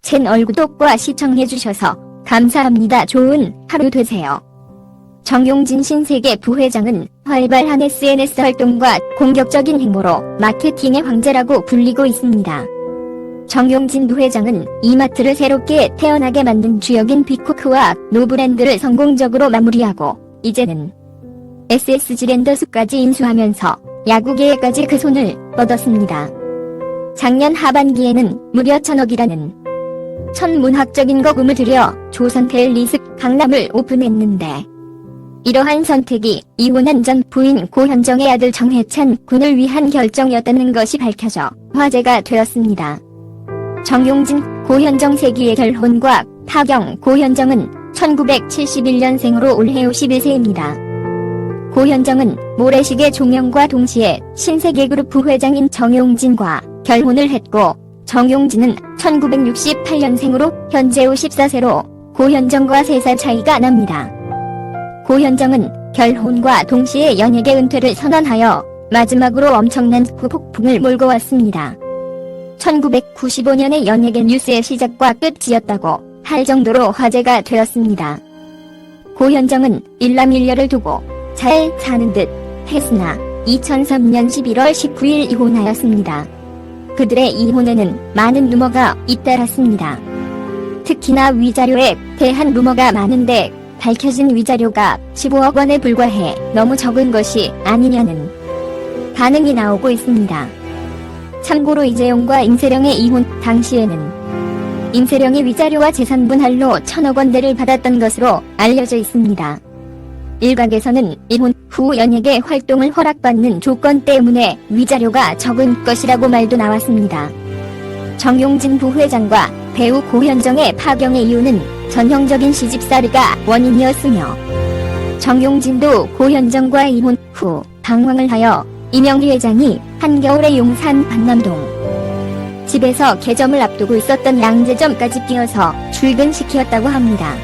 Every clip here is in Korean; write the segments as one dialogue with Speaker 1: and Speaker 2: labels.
Speaker 1: 채널 구독과 시청해주셔서 감사합니다. 좋은 하루 되세요. 정용진 신세계 부회장은 활발한 SNS 활동과 공격적인 행보로 마케팅의 황제라고 불리고 있습니다. 정용진 부회장은 이마트를 새롭게 태어나게 만든 주역인 빅코크와 노브랜드를 성공적으로 마무리하고 이제는 SSG 랜더스까지 인수하면서 야구계에까지 그 손을 뻗었습니다. 작년 하반기에는 무려 1,000억이라는 천문학적인 거금을 들여 조선 텔리스 강남을 오픈했는데 이러한 선택이 이혼한 전 부인 고현정의 아들 정해찬 군을 위한 결정이었다는 것이 밝혀져 화제가 되었습니다. 정용진, 고현정 세기의 결혼과 파경. 고현정은 1971년생으로 올해 51세입니다. 고현정은 모래시계 종영과 동시에 신세계그룹 부회장인 정용진과 결혼을 했고 정용진은 1968년생으로 현재 54세로 고현정과 3살 차이가 납니다. 고현정은 결혼과 동시에 연예계 은퇴를 선언하여 마지막으로 엄청난 후폭풍을 몰고 왔습니다. 1995년에 연예계 뉴스의 시작과 끝이었다고 할 정도로 화제가 되었습니다. 고현정은 일남일녀를 두고 잘 사는 듯 했으나 2003년 11월 19일 이혼하였습니다. 그들의 이혼에는 많은 루머가 잇따랐습니다. 특히나 위자료에 대한 루머가 많은데 밝혀진 위자료가 15억 원에 불과해 너무 적은 것이 아니냐는 반응이 나오고 있습니다. 참고로 이재용과 임세령의 이혼 당시에는 임세령이 위자료와 재산 분할로 1,000억 원대를 받았던 것으로 알려져 있습니다. 일각에서는 이혼 후 연예계 활동을 허락받는 조건 때문에 위자료가 적은 것이라고 말도 나왔습니다. 정용진 부회장과 배우 고현정의 파경의 이유는 전형적인 시집살이가 원인이었으며 정용진도 고현정과 이혼 후 방황을 하여 이명희 회장이 한겨울에 용산 반남동 집에서 개점을 앞두고 있었던 양재점까지 뛰어서 출근시켰다고 합니다.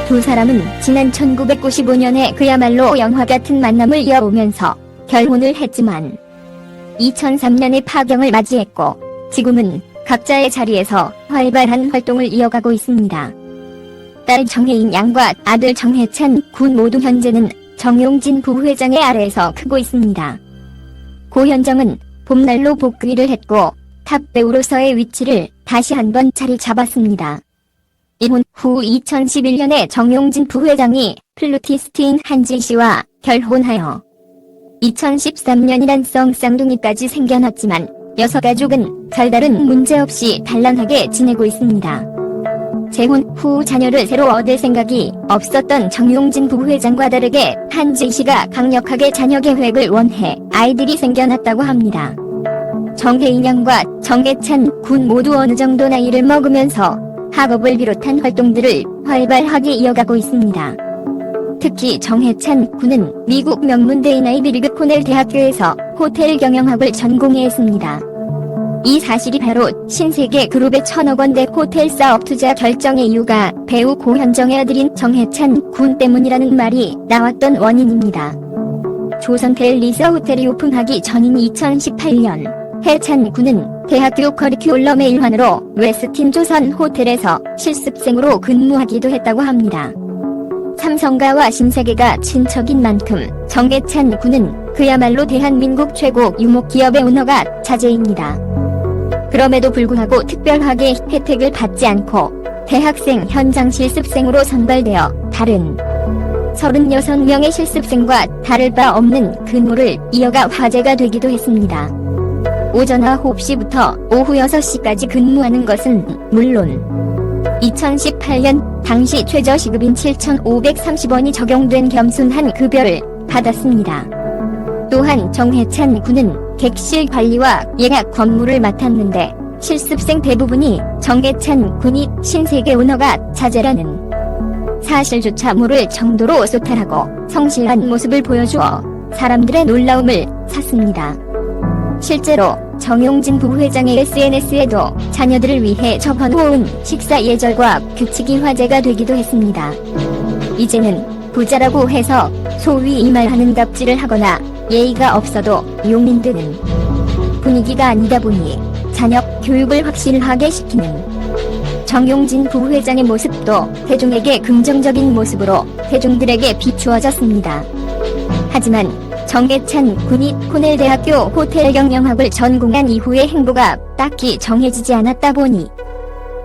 Speaker 1: 두 사람은 지난 1995년에 그야말로 영화 같은 만남을 이어오면서 결혼을 했지만 2003년에 파경을 맞이했고 지금은 각자의 자리에서 활발한 활동을 이어가고 있습니다. 딸 정혜인 양과 아들 정해찬 군 모두 현재는 정용진 부회장의 아래에서 크고 있습니다. 고현정은 봄날로 복귀를 했고 탑 배우로서의 위치를 다시 한번 자리 잡았습니다. 이혼 후 2011년에 정용진 부회장이 플루티스트인 한지씨와 결혼하여 2013년이란 쌍쌍둥이까지 생겨났지만 여서가족은 별다른 문제없이 단란하게 지내고 있습니다. 재혼 후 자녀를 새로 얻을 생각이 없었던 정용진 부회장과 다르게 한지씨가 강력하게 자녀 계획을 원해 아이들이 생겨났다고 합니다. 정혜인 양과 정해찬 군 모두 어느 정도 나이를 먹으면서 학업을 비롯한 활동들을 활발하게 이어가고 있습니다. 특히 정해찬 군은 미국 명문대인 아이비리그 코넬 대학교에서 호텔 경영학을 전공했습니다. 이 사실이 바로 신세계 그룹의 1,000억 원대 호텔 사업 투자 결정의 이유가 배우 고현정의 아들인 정해찬 군 때문이라는 말이 나왔던 원인입니다. 조선 텔리스 호텔이 오픈하기 전인 2018년 해찬 군은 대학교 커리큘럼의 일환으로 웨스틴 조선 호텔에서 실습생으로 근무하기도 했다고 합니다. 삼성가와 신세계가 친척인 만큼 정해찬 군은 그야말로 대한민국 최고 유목 기업의 오너가 자제입니다. 그럼에도 불구하고 특별하게 혜택을 받지 않고 대학생 현장 실습생으로 선발되어 다른 36명의 실습생과 다를 바 없는 근무를 이어가 화제가 되기도 했습니다. 오전 9시부터 오후 6시까지 근무하는 것은 물론 2018년 당시 최저시급인 7,530원이 적용된 겸손한 급여를 받았습니다. 또한 정해찬 군은 객실 관리와 예약 업무를 맡았는데 실습생 대부분이 정해찬 군이 신세계 오너가 자제라는 사실조차 모를 정도로 소탈하고 성실한 모습을 보여주어 사람들의 놀라움을 샀습니다. 실제로 정용진 부회장의 SNS에도 자녀들을 위해 적어놓은 식사 예절과 규칙이 화제가 되기도 했습니다. 이제는 부자라고 해서 소위 이말하는 갑질을 하거나 예의가 없어도 용인 드는 분위기가 아니다 보니 자녀 교육을 확실하게 시키는 정용진 부회장의 모습도 대중에게 긍정적인 모습으로 대중들에게 비추어졌습니다. 하지만 정해찬 군이 코넬대학교 호텔경영학을 전공한 이후의 행보가 딱히 정해지지 않았다 보니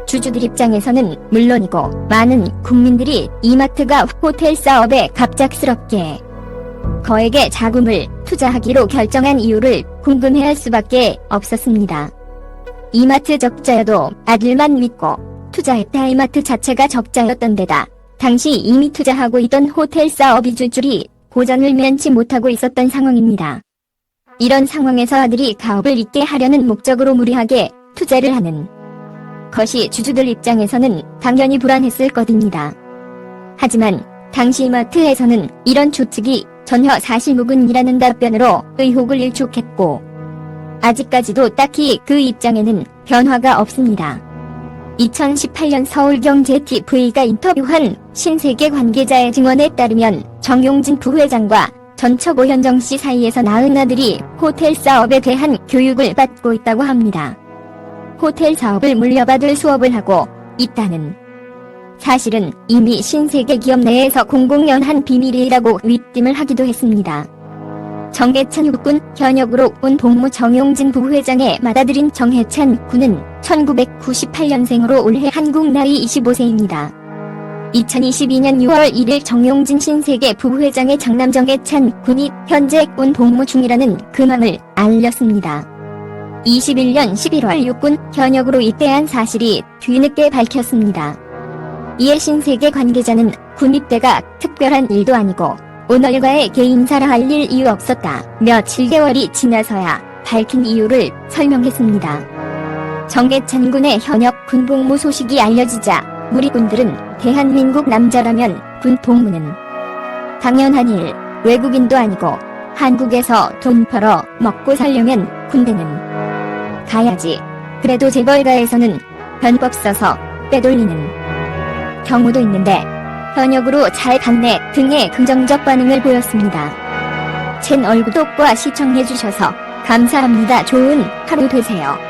Speaker 1: 주주들 입장에서는 물론이고 많은 국민들이 이마트가 호텔 사업에 갑작스럽게 거액의 자금을 투자하기로 결정한 이유를 궁금해할 수밖에 없었습니다. 이마트 적자여도 아들만 믿고 투자했다. 이마트 자체가 적자였던 데다 당시 이미 투자하고 있던 호텔 사업이 주줄이 고전을 면치 못하고 있었던 상황입니다. 이런 상황에서 아들이 가업을 잇게 하려는 목적으로 무리하게 투자를 하는 것이 주주들 입장에서는 당연히 불안했을 것입니다. 하지만 당시 이마트에서는 이런 추측이 전혀 사실무근이라는 답변으로 의혹을 일축했고 아직까지도 딱히 그 입장에는 변화가 없습니다. 2018년 서울경제TV가 인터뷰한 신세계 관계자의 증언에 따르면 정용진 부회장과 전처 고현정씨 사이에서 낳은 아들이 호텔 사업에 대한 교육을 받고 있다고 합니다. 호텔 사업을 물려받을 수업을 하고 있다는 사실은 이미 신세계 기업 내에서 공공연한 비밀이라고 윗김을 하기도 했습니다. 정해찬 육군 현역으로 온 동무 정용진 부회장의 맏아들인 정해찬 군은 1998년생으로 올해 한국 나이 25세입니다. 2022년 6월 1일 정용진 신세계 부회장의 장남 정해찬 군이 현재 군 복무 중이라는 근황을 알렸습니다. 21년 11월 육군 현역으로 입대한 사실이 뒤늦게 밝혔습니다. 이에 신세계 관계자는 군 입대가 특별한 일도 아니고 오늘과의 개인사라 할 일 이유 없었다. 며 7개월이 지나서야 밝힌 이유를 설명했습니다. 정해찬 군의 현역 군 복무 소식이 알려지자 우리 군들은 대한민국 남자라면 군 복무는 당연한 일, 외국인도 아니고 한국에서 돈 벌어 먹고 살려면 군대는 가야지. 그래도 재벌가에서는 변법 써서 빼돌리는 경우도 있는데 현역으로 잘 갔네 등의 긍정적 반응을 보였습니다. 채널 구독과 시청해주셔서 감사합니다. 좋은 하루 되세요.